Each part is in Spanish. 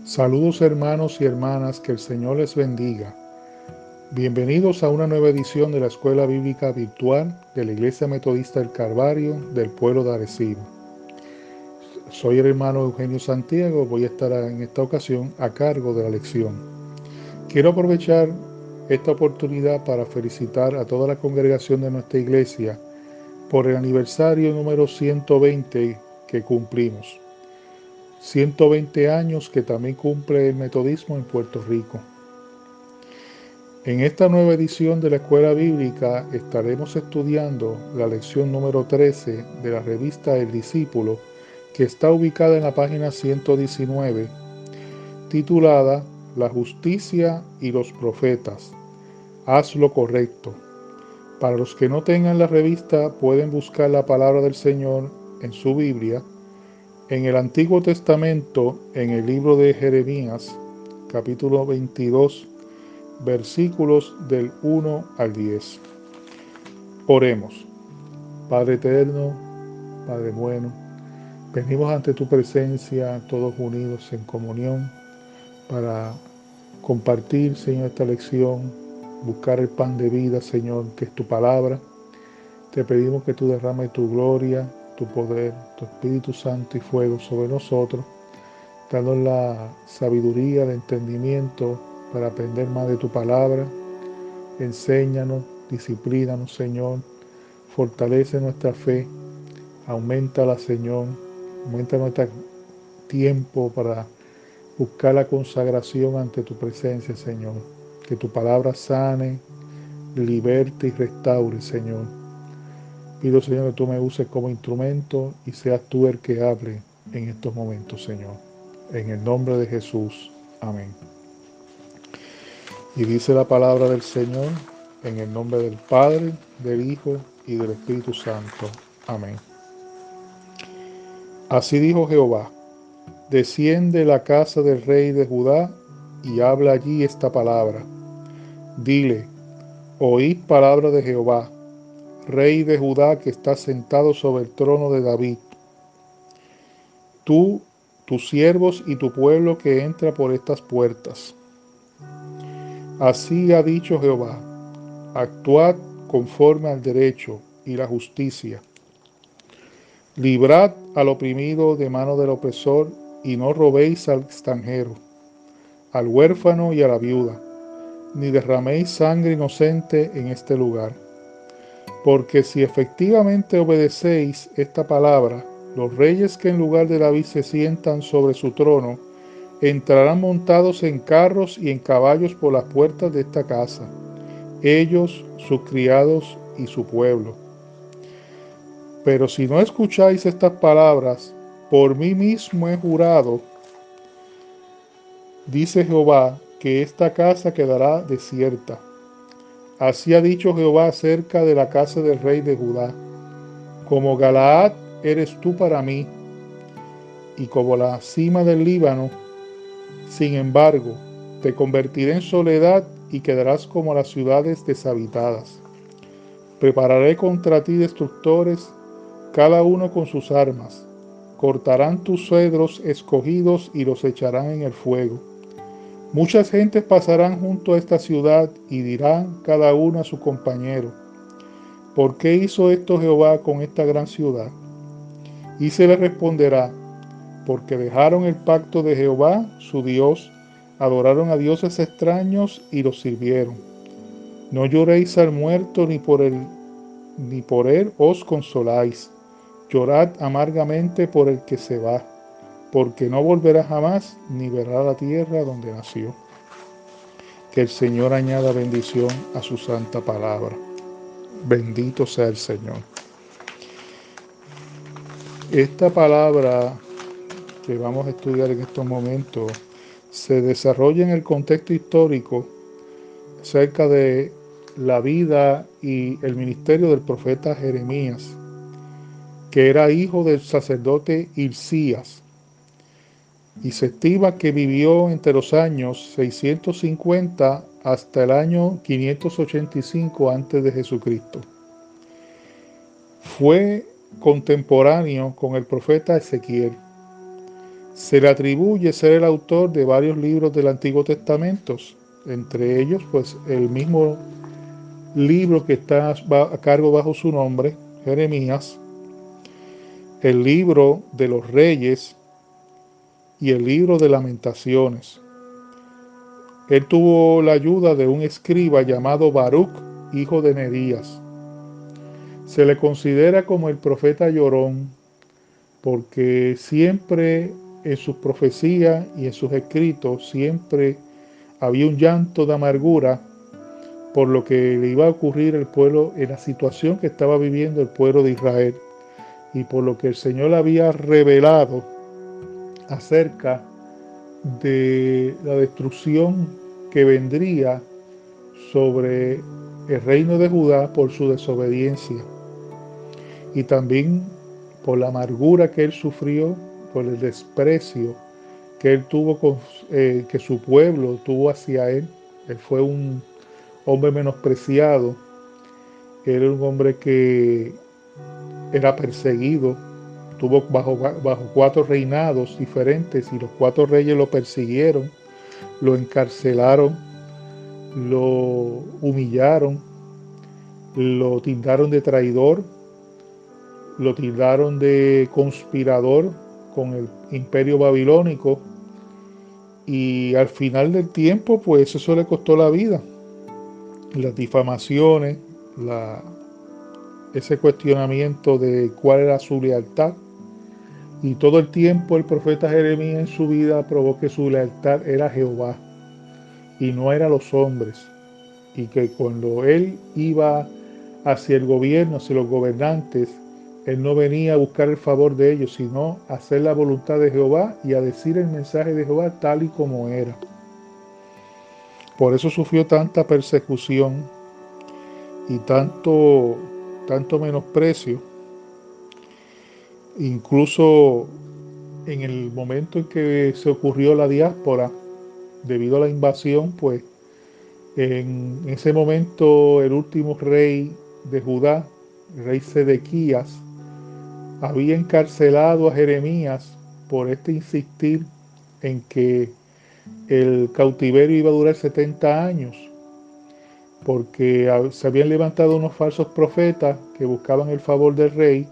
Saludos hermanos y hermanas, que el Señor les bendiga. Bienvenidos a una nueva edición de la Escuela Bíblica Virtual de la Iglesia Metodista del Calvario del pueblo de Arecibo. Soy el hermano Eugenio Santiago, voy a estar en esta ocasión a cargo de la lección. Quiero aprovechar esta oportunidad para felicitar a toda la congregación de nuestra iglesia por el aniversario número 120 que cumplimos. 120 años que también cumple el metodismo en Puerto Rico. En esta nueva edición de la Escuela Bíblica estaremos estudiando la lección número 13 de la revista El Discípulo, que está ubicada en la página 119, titulada La justicia y los profetas. Haz lo correcto. Para los que no tengan la revista, pueden buscar la palabra del Señor en su Biblia, en el Antiguo Testamento, en el libro de Jeremías, capítulo 22, versículos del 1 al 10. Oremos. Padre eterno, Padre bueno, venimos ante tu presencia todos unidos en comunión para compartir, Señor, esta lección, buscar el pan de vida, Señor, que es tu palabra. Te pedimos que tú derrames tu gloria, tu poder, tu Espíritu Santo y fuego sobre nosotros, dándonos la sabiduría, el entendimiento para aprender más de tu palabra. Enséñanos, disciplínanos, Señor, fortalece nuestra fe, aumenta Señor, aumenta nuestro tiempo para buscar la consagración ante tu presencia, Señor. Que tu palabra sane, liberte y restaure, Señor. Pido, Señor, que tú me uses como instrumento y seas tú el que hable en estos momentos, Señor. En el nombre de Jesús. Amén. Y dice la palabra del Señor, en el nombre del Padre, del Hijo y del Espíritu Santo. Amén. Así dijo Jehová: desciende la casa del rey de Judá y habla allí esta palabra. Dile: oíd palabra de Jehová, rey de Judá, que está sentado sobre el trono de David. Tú, tus siervos y tu pueblo que entra por estas puertas. Así ha dicho Jehová: actuad conforme al derecho y la justicia. Librad al oprimido de mano del opresor, y no robéis al extranjero, al huérfano y a la viuda, ni derraméis sangre inocente en este lugar. Porque si efectivamente obedecéis esta palabra, los reyes que en lugar de David se sientan sobre su trono, entrarán montados en carros y en caballos por las puertas de esta casa, ellos, sus criados y su pueblo. Pero si no escucháis estas palabras, por mí mismo he jurado, dice Jehová, que esta casa quedará desierta. Así ha dicho Jehová acerca de la casa del rey de Judá: como Galaad eres tú para mí, y como la cima del Líbano. Sin embargo, te convertiré en soledad y quedarás como las ciudades deshabitadas. Prepararé contra ti destructores, cada uno con sus armas. Cortarán tus cedros escogidos y los echarán en el fuego. Muchas gentes pasarán junto a esta ciudad y dirán cada uno a su compañero: ¿por qué hizo esto Jehová con esta gran ciudad? Y se le responderá: porque dejaron el pacto de Jehová, su Dios, adoraron a dioses extraños y los sirvieron. No lloréis al muerto, ni por él os consoláis. Llorad amargamente por el que se va, porque no volverá jamás, ni verá la tierra donde nació. Que el Señor añada bendición a su santa palabra. Bendito sea el Señor. Esta palabra que vamos a estudiar en estos momentos se desarrolla en el contexto histórico acerca de la vida y el ministerio del profeta Jeremías, que era hijo del sacerdote Hilcías, y se estima que vivió entre los años 650 hasta el año 585 antes de Jesucristo. Fue contemporáneo con el profeta Ezequiel. Se le atribuye ser el autor de varios libros del Antiguo Testamento, entre ellos pues el mismo libro que está a cargo bajo su nombre, Jeremías, el libro de los Reyes y el libro de Lamentaciones. Él tuvo la ayuda de un escriba llamado Baruch, hijo de Nerías. Se le considera como el profeta llorón, porque siempre en sus profecías y en sus escritos siempre había un llanto de amargura por lo que le iba a ocurrir al pueblo en la situación que estaba viviendo el pueblo de Israel y por lo que el Señor había revelado acerca de la destrucción que vendría sobre el reino de Judá por su desobediencia y también por la amargura que él sufrió, por el desprecio que él tuvo que su pueblo tuvo hacia él. Él fue un hombre menospreciado, era un hombre que era perseguido, estuvo bajo 4 reinados diferentes y los 4 reyes lo persiguieron, lo encarcelaron, lo humillaron, lo tildaron de traidor, lo tildaron de conspirador con el imperio babilónico y al final del tiempo pues eso le costó la vida. Las difamaciones, ese cuestionamiento de cuál era su lealtad. Y todo el tiempo el profeta Jeremías en su vida probó que su lealtad era Jehová y no era los hombres. Y que cuando él iba hacia el gobierno, hacia los gobernantes, él no venía a buscar el favor de ellos, sino a hacer la voluntad de Jehová y a decir el mensaje de Jehová tal y como era. Por eso sufrió tanta persecución y tanto menosprecio. Incluso en el momento en que se ocurrió la diáspora, debido a la invasión, pues en ese momento el último rey de Judá, el rey Sedequías, había encarcelado a Jeremías por insistir en que el cautiverio iba a durar 70 años, porque se habían levantado unos falsos profetas que buscaban el favor del rey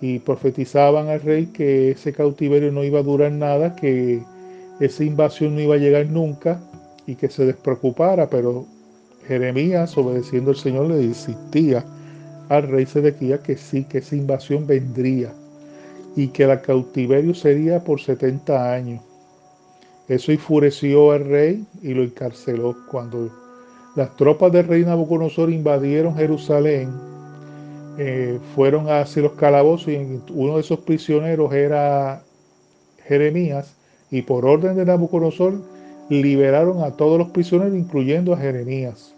y profetizaban al rey que ese cautiverio no iba a durar nada, que esa invasión no iba a llegar nunca y que se despreocupara, pero Jeremías, obedeciendo al Señor, le insistía al rey Sedequías que sí, que esa invasión vendría y que el cautiverio sería por 70 años. Eso enfureció al rey y lo encarceló. Cuando las tropas del rey Nabucodonosor invadieron Jerusalén, fueron hacia los calabozos y uno de esos prisioneros era Jeremías y por orden de Nabucodonosor liberaron a todos los prisioneros, incluyendo a Jeremías.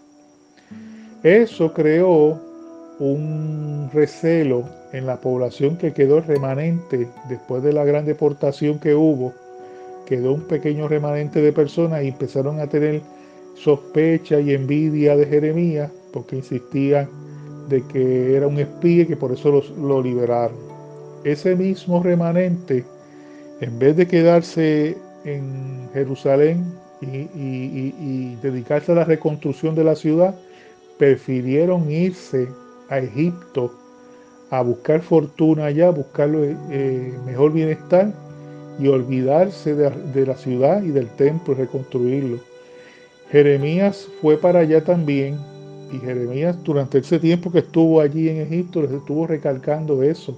Eso creó un recelo en la población que quedó remanente después de la gran deportación que hubo. Quedó un pequeño remanente de personas y empezaron a tener sospecha y envidia de Jeremías porque insistían de que era un espía y que por eso lo liberaron. Ese mismo remanente, en vez de quedarse en Jerusalén y dedicarse a la reconstrucción de la ciudad, prefirieron irse a Egipto a buscar fortuna allá, a buscar mejor bienestar y olvidarse de la ciudad y del templo y reconstruirlo. Jeremías fue para allá también y Jeremías durante ese tiempo que estuvo allí en Egipto les estuvo recalcando eso,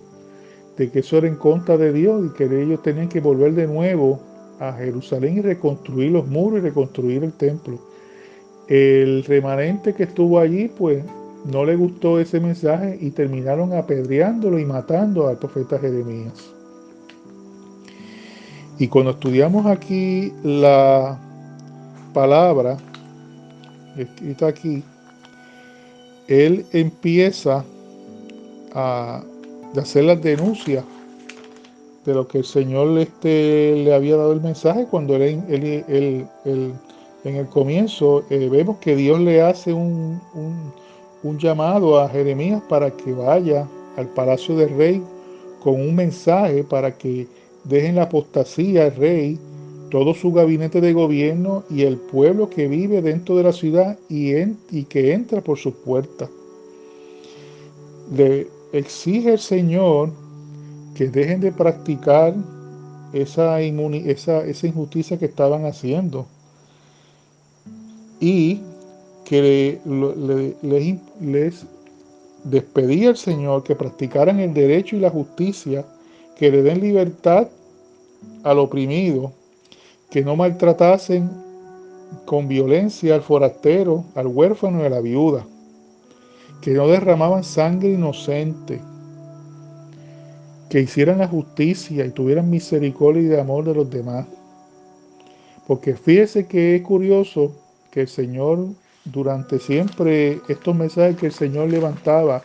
de que eso era en contra de Dios y que ellos tenían que volver de nuevo a Jerusalén y reconstruir los muros y reconstruir el templo. El remanente que estuvo allí pues no le gustó ese mensaje y terminaron apedreándolo y matando al profeta Jeremías. Y cuando estudiamos aquí la palabra escrita aquí, él empieza a hacer las denuncias de lo que el Señor le había dado el mensaje cuando él en el comienzo vemos que Dios le hace un llamado a Jeremías para que vaya al palacio del rey con un mensaje para que dejen la apostasía al rey, todo su gabinete de gobierno y el pueblo que vive dentro de la ciudad y que entra por sus puertas. Le exige el Señor que dejen de practicar esa injusticia que estaban haciendo y que les despedía el Señor que practicaran el derecho y la justicia, que le den libertad al oprimido, que no maltratasen con violencia al forastero, al huérfano y a la viuda, que no derramaban sangre inocente, que hicieran la justicia y tuvieran misericordia y de amor de los demás. Porque fíjese que es curioso que el Señor, durante siempre estos mensajes que el Señor levantaba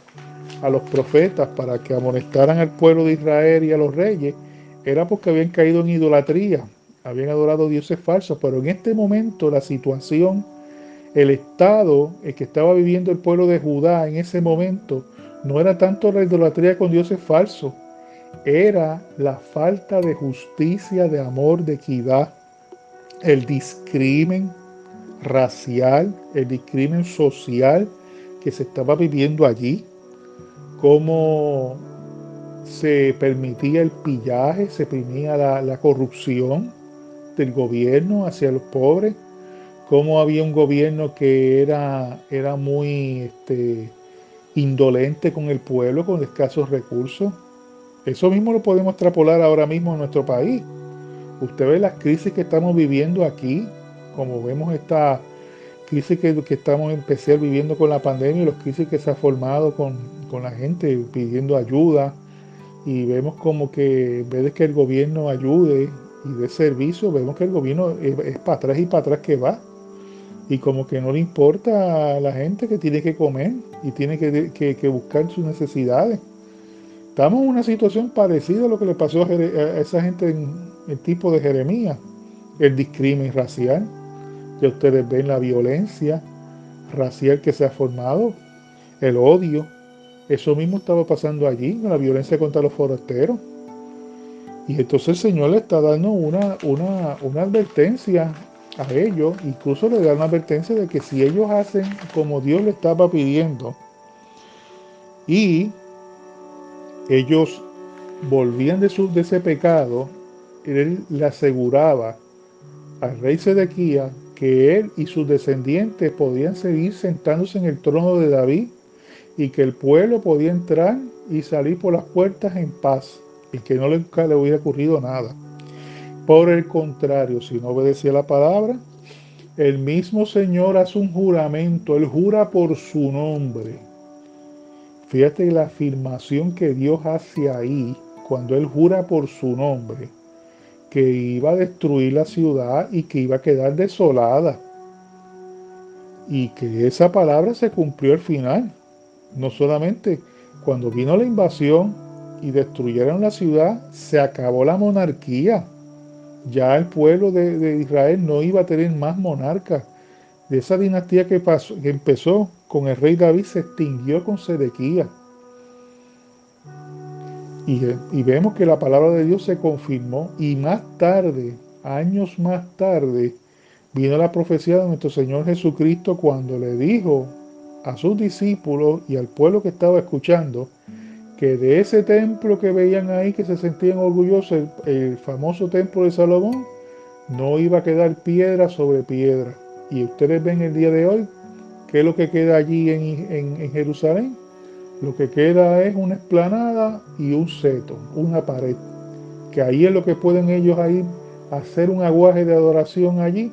a los profetas para que amonestaran al pueblo de Israel y a los reyes, era porque habían caído en idolatría, habían adorado dioses falsos, pero en este momento la situación, el estado en que estaba viviendo el pueblo de Judá en ese momento, no era tanto la idolatría con dioses falsos, era la falta de justicia, de amor, de equidad, el discrimen racial, el discrimen social que se estaba viviendo allí, cómo se permitía el pillaje, se permitía la corrupción del gobierno hacia los pobres, cómo había un gobierno que era muy indolente con el pueblo, con escasos recursos. Eso mismo lo podemos extrapolar ahora mismo en nuestro país. Usted ve las crisis que estamos viviendo aquí, como vemos esta crisis que estamos en especial viviendo con la pandemia y las crisis que se ha formado con la gente pidiendo ayuda, y vemos como que en vez de que el gobierno ayude y dé servicio, vemos que el gobierno es para atrás y para atrás que va, y como que no le importa a la gente que tiene que comer y tiene que buscar sus necesidades. Estamos en una situación parecida a lo que le pasó a esa gente en el tipo de Jeremías, el discrimen racial. Ya ustedes ven la violencia racial que se ha formado, el odio. Eso mismo estaba pasando allí, con la violencia contra los forasteros. Y entonces el Señor le está dando una advertencia a ellos, incluso le da una advertencia de que si ellos hacen como Dios le estaba pidiendo y ellos volvían de ese pecado, él le aseguraba al rey Sedequías que él y sus descendientes podían seguir sentándose en el trono de David y que el pueblo podía entrar y salir por las puertas en paz y que nunca le hubiera ocurrido nada. Por el contrario, si no obedecía la palabra, el mismo Señor hace un juramento, él jura por su nombre. Fíjate la afirmación que Dios hace ahí, cuando él jura por su nombre, que iba a destruir la ciudad y que iba a quedar desolada. Y que esa palabra se cumplió al final. No solamente cuando vino la invasión y destruyeron la ciudad, se acabó la monarquía. Ya el pueblo de Israel no iba a tener más monarcas. De esa dinastía que empezó con el rey David se extinguió con Sedequías. Y vemos que la palabra de Dios se confirmó y más tarde, años más tarde, vino la profecía de nuestro Señor Jesucristo cuando le dijo a sus discípulos y al pueblo que estaba escuchando que de ese templo que veían ahí, que se sentían orgullosos, el famoso templo de Salomón, no iba a quedar piedra sobre piedra. Y ustedes ven el día de hoy, ¿qué es lo que queda allí en Jerusalén? Lo que queda es una explanada y un seto, una pared, que ahí es lo que pueden ellos ahí hacer un aguaje de adoración allí,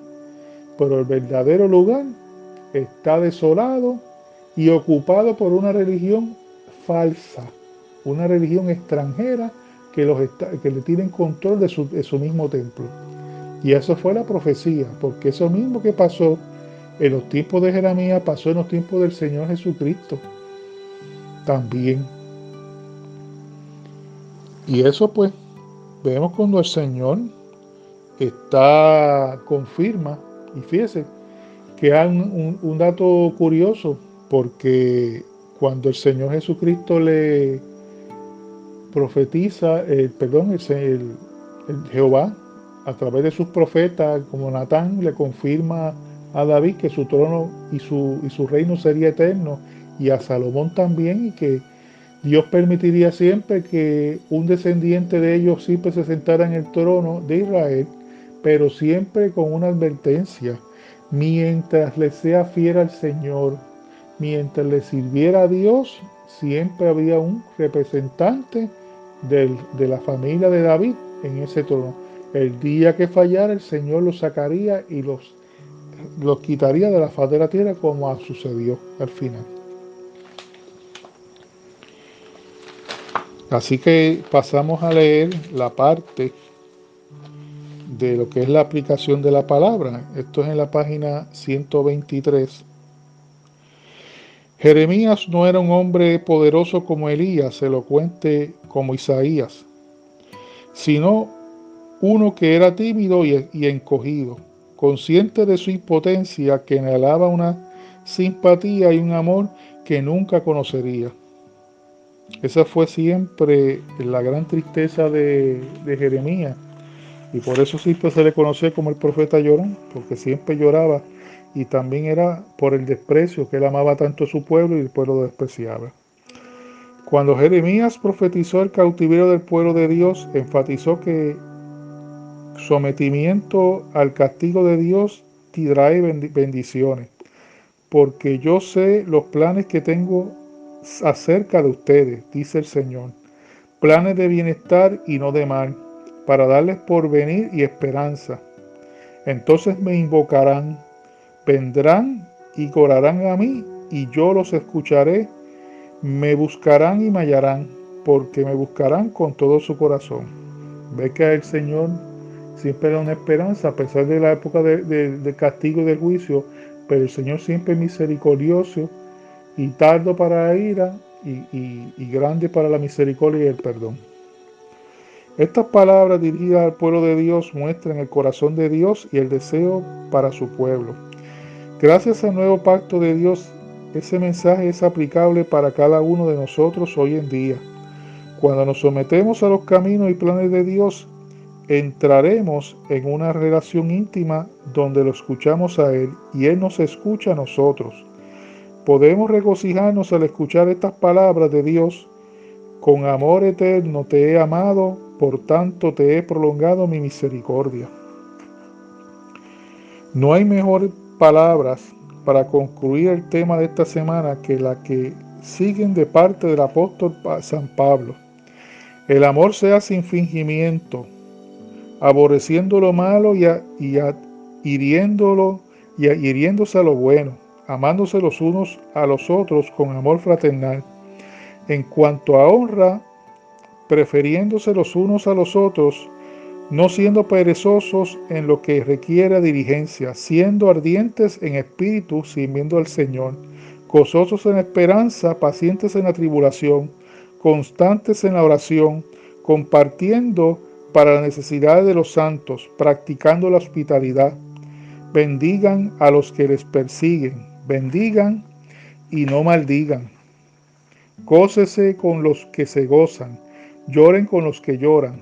pero el verdadero lugar está desolado y ocupado por una religión falsa, una religión extranjera que le tienen control de su mismo templo. Y eso fue la profecía, porque eso mismo que pasó en los tiempos de Jeremías pasó en los tiempos del Señor Jesucristo también. Y eso pues vemos cuando el Señor confirma, y fíjese que hay un dato curioso, porque cuando el Señor Jesucristo le profetiza, Jehová, a través de sus profetas, como Natán, le confirma a David que su trono y su reino sería eterno, y a Salomón también, y que Dios permitiría siempre que un descendiente de ellos siempre se sentara en el trono de Israel, pero siempre con una advertencia: mientras le sea fiel al Señor, mientras le sirviera a Dios, siempre había un representante de la familia de David en ese trono. El día que fallara, el Señor los sacaría y los quitaría de la faz de la tierra, como sucedió al final. Así que pasamos a leer la parte de lo que es la aplicación de la palabra. Esto es en la página 123. Jeremías no era un hombre poderoso como Elías, elocuente como Isaías, sino uno que era tímido y encogido, consciente de su impotencia, que anhelaba una simpatía y un amor que nunca conocería. Esa fue siempre la gran tristeza de Jeremías, y por eso siempre se le conoció como el profeta llorón, porque siempre lloraba, y también era por el desprecio, que él amaba tanto a su pueblo y el pueblo lo despreciaba. Cuando Jeremías profetizó el cautiverio del pueblo de Dios, enfatizó que sometimiento al castigo de Dios trae bendiciones, porque yo sé los planes que tengo acerca de ustedes, dice el Señor, planes de bienestar y no de mal, para darles porvenir y esperanza. Entonces me invocarán, vendrán y orarán a mí, y yo los escucharé. Me buscarán y me hallarán, porque me buscarán con todo su corazón. Ve que el Señor siempre da una esperanza, a pesar de la época del castigo y del juicio, pero el Señor siempre es misericordioso y tardo para la ira y grande para la misericordia y el perdón. Estas palabras dirigidas al pueblo de Dios muestran el corazón de Dios y el deseo para su pueblo. Gracias al nuevo pacto de Dios, ese mensaje es aplicable para cada uno de nosotros hoy en día. Cuando nos sometemos a los caminos y planes de Dios, entraremos en una relación íntima donde lo escuchamos a Él y Él nos escucha a nosotros. Podemos regocijarnos al escuchar estas palabras de Dios: con amor eterno te he amado, por tanto te he prolongado mi misericordia. No hay mejores palabras para concluir el tema de esta semana que la que siguen de parte del apóstol San Pablo. El amor sea sin fingimiento, aborreciendo lo malo y hiriéndose a lo bueno, amándose los unos a los otros con amor fraternal. En cuanto a honra, prefiriéndose los unos a los otros, no siendo perezosos en lo que requiere diligencia, siendo ardientes en espíritu, sirviendo al Señor, gozosos en esperanza, pacientes en la tribulación, constantes en la oración, compartiendo para las necesidades de los santos, practicando la hospitalidad. Bendigan a los que les persiguen, bendigan y no maldigan. Gócese con los que se gozan, lloren con los que lloran.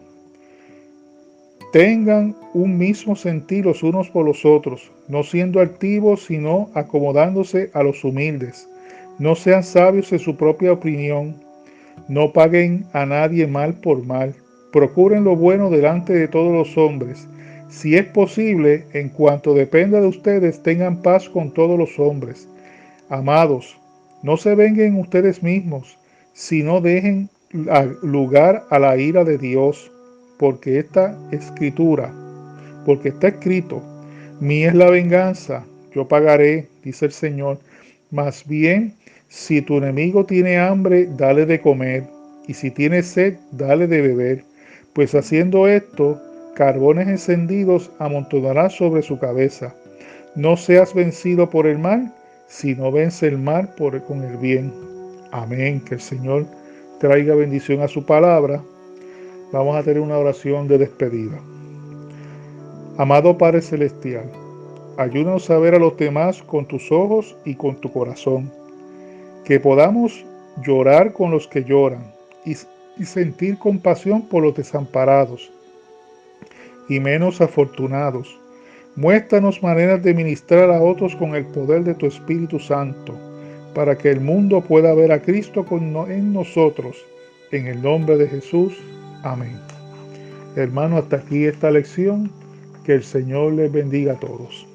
Tengan un mismo sentir los unos por los otros, no siendo altivos, sino acomodándose a los humildes. No sean sabios en su propia opinión, no paguen a nadie mal por mal. Procuren lo bueno delante de todos los hombres. Si es posible, en cuanto dependa de ustedes, tengan paz con todos los hombres. Amados, no se vengan ustedes mismos, sino dejen lugar a la ira de Dios, porque está escrito: mía es la venganza, yo pagaré, dice el Señor. Más bien, si tu enemigo tiene hambre, dale de comer, y si tiene sed, dale de beber, pues haciendo esto, carbones encendidos amontonarás sobre su cabeza. No seas vencido por el mal, sino vence el mal con el bien. Amén. Que el Señor traiga bendición a su palabra. Vamos a tener una oración de despedida. Amado Padre Celestial, ayúdanos a ver a los demás con tus ojos y con tu corazón, que podamos llorar con los que lloran y sentir compasión por los desamparados, y menos afortunados. Muéstranos maneras de ministrar a otros con el poder de tu Espíritu Santo, para que el mundo pueda ver a Cristo en nosotros. En el nombre de Jesús. Amén. Hermano, hasta aquí esta lección. Que el Señor les bendiga a todos.